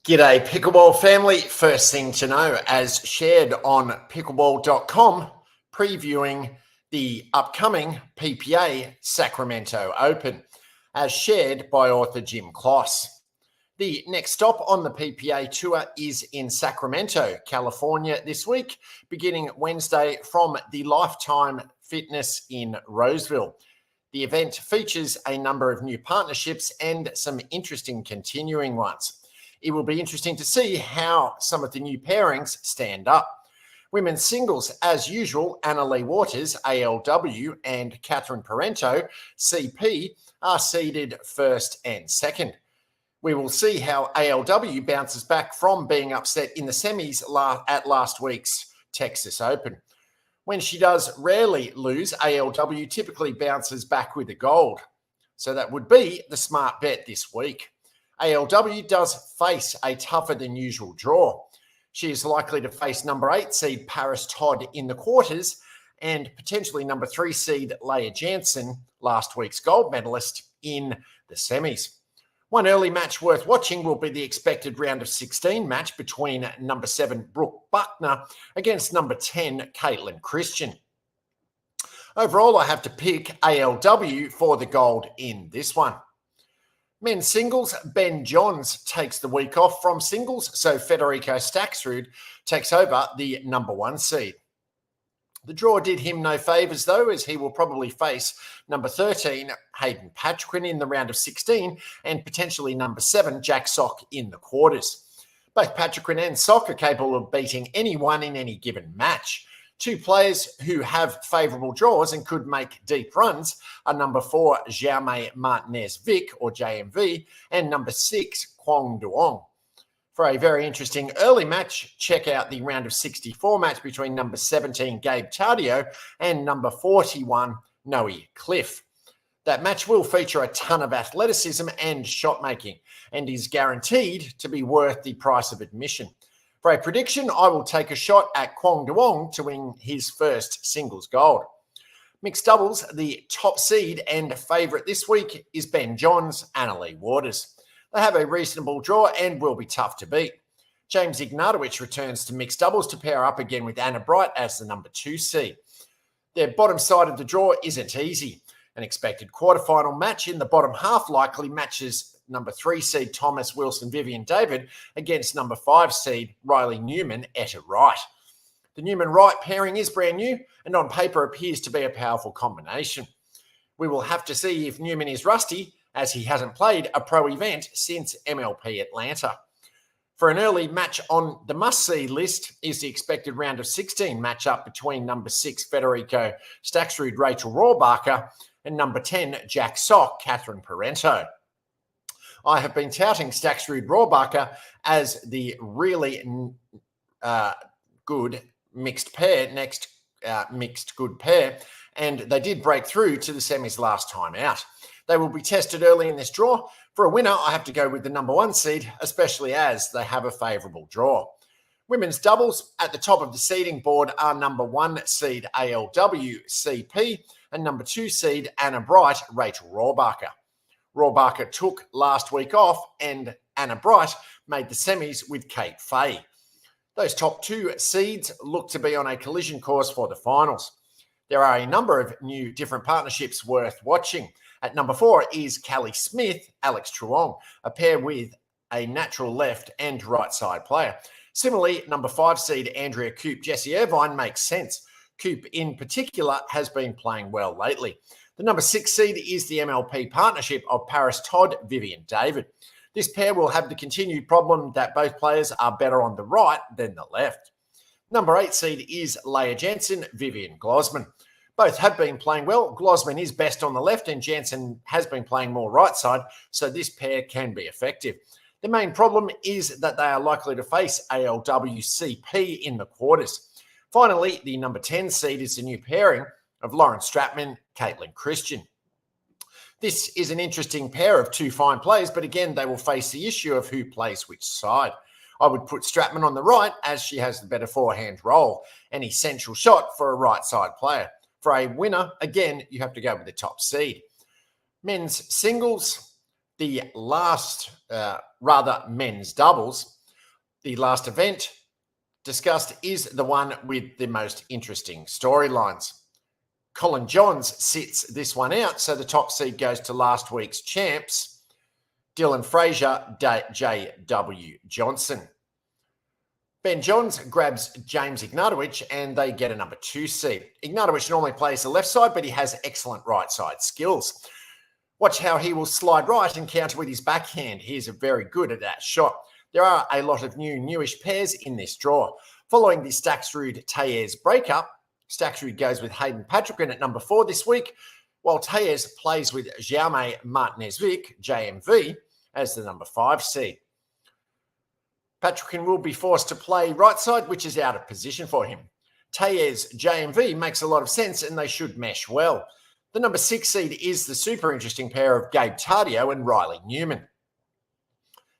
G'day Pickleball family. First thing to know, as shared on pickleball.com, previewing the upcoming PPA Sacramento Open, as shared by author Jim Kloss. The next stop on the PPA tour is in Sacramento, California this week, beginning Wednesday from the Lifetime Fitness in Roseville. The event features a number of new partnerships and some interesting continuing ones. It will be interesting to see how some of the new pairings stand up. Women's singles, as usual, Anna-Leigh Waters, ALW, and Catherine Parento, CP, are seeded first and second. We will see how ALW bounces back from being upset in the semis at last week's Texas Open. When she does rarely lose, ALW typically bounces back with a gold. So that would be the smart bet this week. ALW does face a tougher than usual draw. She is likely to face number 8 seed Paris Todd in the quarters and potentially number 3 seed Leah Jansen, last week's gold medalist, in the semis. One early match worth watching will be the expected round of 16 match between number 7 Brooke Buckner against number 10 Caitlin Christian. Overall, I have to pick ALW for the gold in this one. Men's singles, Ben Johns takes the week off from singles, so Federico Staksrud takes over the number 1 seed. The draw did him no favours, though, as he will probably face number 13, Hayden Patrick, in the round of 16, and potentially number 7, Jack Sock, in the quarters. Both Patrick and Sock are capable of beating anyone in any given match. Two players who have favourable draws and could make deep runs are number 4, Jaume Martinez-Vic, or JMV, and number 6, Kwong Duong. For a very interesting early match, check out the round of 64 match between number 17, Gabe Tardio, and number 41, Noe Cliff. That match will feature a ton of athleticism and shot making and is guaranteed to be worth the price of admission. For a prediction, I will take a shot at Kwong Duong to win his first singles gold. Mixed doubles, the top seed and favourite this week is Ben Johns, Anna-Leigh Waters. They have a reasonable draw and will be tough to beat. James Ignatowicz returns to mixed doubles to pair up again with Anna Bright as the number 2 seed. Their bottom side of the draw isn't easy. An expected quarterfinal match in the bottom half likely matches number 3 seed Thomas Wilson Vivian David against number 5 seed Riley Newman Etta Wright. The Newman-Wright pairing is brand new and on paper appears to be a powerful combination. We will have to see if Newman is rusty, as he hasn't played a pro event since MLP Atlanta. For an early match on the must-see list is the expected round of 16 matchup between number 6 Federico Staksrud Rachel Rohrbacher and number 10 Jack Sock Catherine Parento. I have been touting Staksrud Rohrbacher as the really good mixed pair, mixed good pair, and they did break through to the semis last time out. They will be tested early in this draw. For a winner, I have to go with the number 1 seed, especially as they have a favourable draw. Women's doubles at the top of the seeding board are number 1 seed ALW CP and number 2 seed Anna Bright Rachel Rohrbacher. Rohrbacher took last week off and Anna Bright made the semis with Kate Fay. Those top 2 seeds look to be on a collision course for the finals. There are a number of new different partnerships worth watching. At number 4 is Callie Smith, Alex Truong, a pair with a natural left and right side player. Similarly, number 5 seed Andrea Coop, Jessie Irvine makes sense. Coop in particular has been playing well lately. The number 6 seed is the MLP partnership of Paris Todd, Vivian David. This pair will have the continued problem that both players are better on the right than the left. Number 8 seed is Leah Jansen, Vivian Glosman. Both have been playing well. Glosman is best on the left and Jansen has been playing more right side, so this pair can be effective. The main problem is that they are likely to face ALWCP in the quarters. Finally, the number 10 seed is the new pairing of Lauren Stratman, Caitlin Christian. This is an interesting pair of 2 fine players, but again, they will face the issue of who plays which side. I would put Stratman on the right as she has the better forehand roll, an essential shot for a right side player. For a winner, again, you have to go with the top seed. Men's singles, the last, men's doubles, The last event discussed is the one with the most interesting storylines. Colin Johns sits this one out, so the top seed goes to last week's champs, Dylan Fraser, J.W. Johnson. Ben Johns grabs James Ignatowicz and they get a number 2 seed. Ignatowicz normally plays the left side, but he has excellent right side skills. Watch how he will slide right and counter with his backhand. He's very good at that shot. There are a lot of newish pairs in this draw. Following the Staksrud-Tellez breakup, Staksrud goes with Hayden Patrick at number 4 this week, while Tellez plays with Jaume Martinez-Vic, JMV, as the number 5 seed. Patrick will be forced to play right side, which is out of position for him. Tellez JMV makes a lot of sense and they should mesh well. The number 6 seed is the super interesting pair of Gabe Tardio and Riley Newman.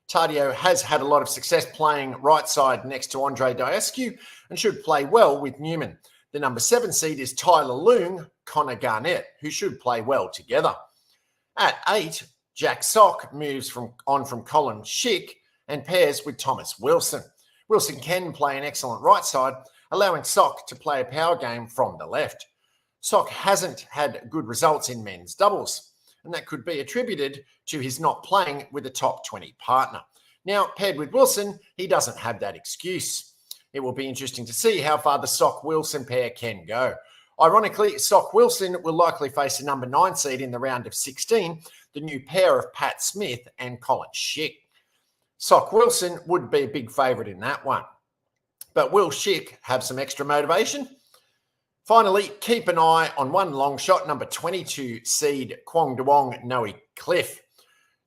Tardio has had a lot of success playing right side next to Andre Diascu and should play well with Newman. The number 7 seed is Tyler Loong, Connor Garnett, who should play well together. At 8, Jack Sock moves on from Colin Schick and pairs with Thomas Wilson. Wilson can play an excellent right side, allowing Sock to play a power game from the left. Sock hasn't had good results in men's doubles, and that could be attributed to his not playing with a top 20 partner. Now, paired with Wilson, he doesn't have that excuse. It will be interesting to see how far the Sock-Wilson pair can go. Ironically, Sock-Wilson will likely face a number 9 seed in the round of 16, the new pair of Pat Smith and Colin Schick. Sock-Wilson would be a big favourite in that one. But will Schick have some extra motivation? Finally, keep an eye on one long shot, number 22 seed Kwong Duong Noe Cliff.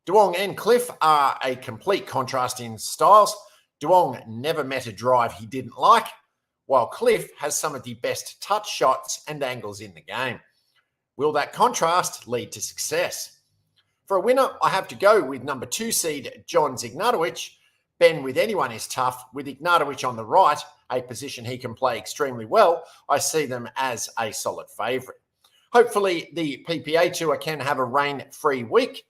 Duong and Cliff are a complete contrast in styles. Duong never met a drive he didn't like, while Cliff has some of the best touch shots and angles in the game. Will that contrast lead to success? For a winner, I have to go with number 2 seed Johns Ignatowicz. Ben with anyone is tough. With Ignatowicz on the right, a position he can play extremely well, I see them as a solid favourite. Hopefully, the PPA Tour can have a rain-free week.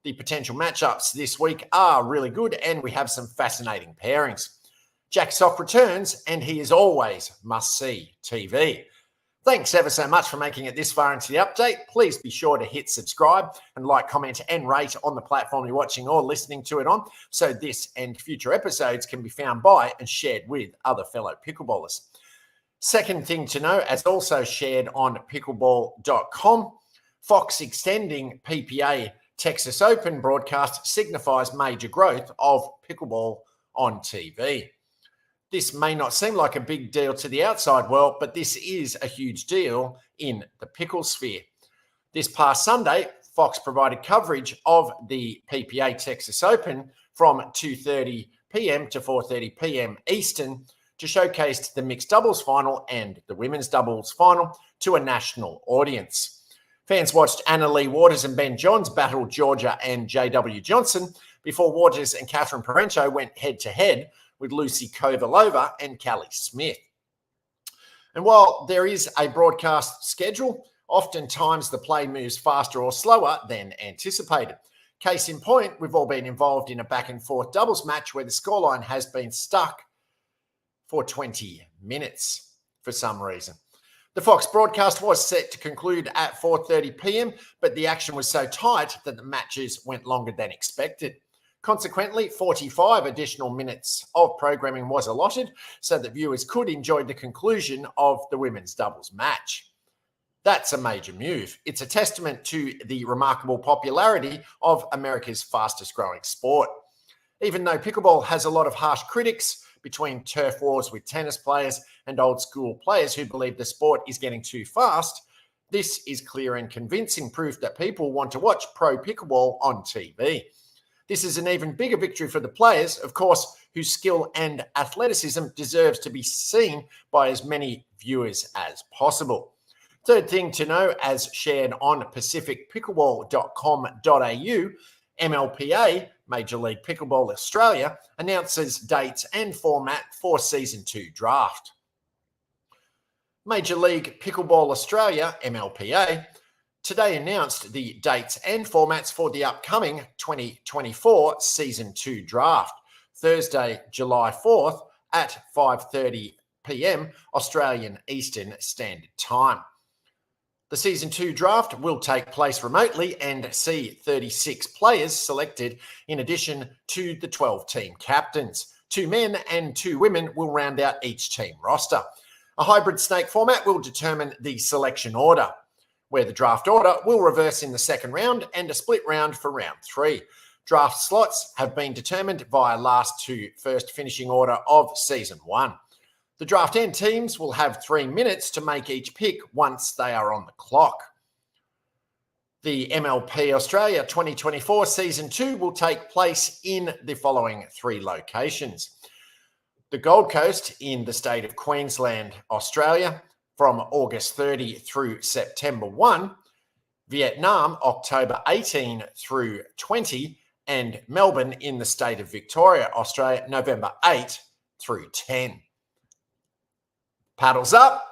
The potential matchups this week are really good, and we have some fascinating pairings. Jack Sock returns, and he is always must-see TV. Thanks ever so much for making it this far into the update. Please be sure to hit subscribe and like, comment, and rate on the platform you're watching or listening to it on, so this and future episodes can be found by and shared with other fellow pickleballers. Second thing to know, as also shared on pickleball.com, Fox extending PPA Texas Open broadcast signifies major growth of pickleball on TV. This may not seem like a big deal to the outside world, but this is a huge deal in the pickle sphere. This past Sunday, Fox provided coverage of the PPA Texas Open from 2:30 p.m. to 4:30 p.m. Eastern to showcase the mixed doubles final and the women's doubles final to a national audience. Fans watched Anna Leigh Waters and Ben Johns battle Georgia and J.W. Johnson before Waters and Catherine Parento went head-to-head with Lucy Kovalova and Callie Smith. And while there is a broadcast schedule, oftentimes the play moves faster or slower than anticipated. Case in point, we've all been involved in a back-and-forth doubles match where the scoreline has been stuck for 20 minutes for some reason. The Fox broadcast was set to conclude at 4:30 p.m, but the action was so tight that the matches went longer than expected. Consequently, 45 additional minutes of programming was allotted so that viewers could enjoy the conclusion of the women's doubles match. That's a major move. It's a testament to the remarkable popularity of America's fastest growing sport. Even though pickleball has a lot of harsh critics between turf wars with tennis players and old school players who believe the sport is getting too fast, this is clear and convincing proof that people want to watch pro pickleball on TV. This is an even bigger victory for the players, of course, whose skill and athleticism deserves to be seen by as many viewers as possible. Third thing to know, as shared on pacificpickleball.com.au, MLPA, Major League Pickleball Australia, announces dates and format for Season 2 draft. Major League Pickleball Australia, MLPA, today announced the dates and formats for the upcoming 2024 Season 2 draft. Thursday, July 4th at 5:30 p.m. Australian Eastern Standard Time. The Season 2 draft will take place remotely and see 36 players selected in addition to the 12-team captains. 2 men and 2 women will round out each team roster. A hybrid snake format will determine the selection order, where the draft order will reverse in the second round and a split round for round 3. Draft slots have been determined via last to first finishing order of Season 1. The draft end teams will have 3 minutes to make each pick once they are on the clock. The MLP Australia 2024 Season 2 will take place in the following 3 locations. The Gold Coast in the state of Queensland, Australia, from August 30 through September 1, Vietnam, October 18 through 20, and Melbourne in the state of Victoria, Australia, November 8 through 10. Paddles up.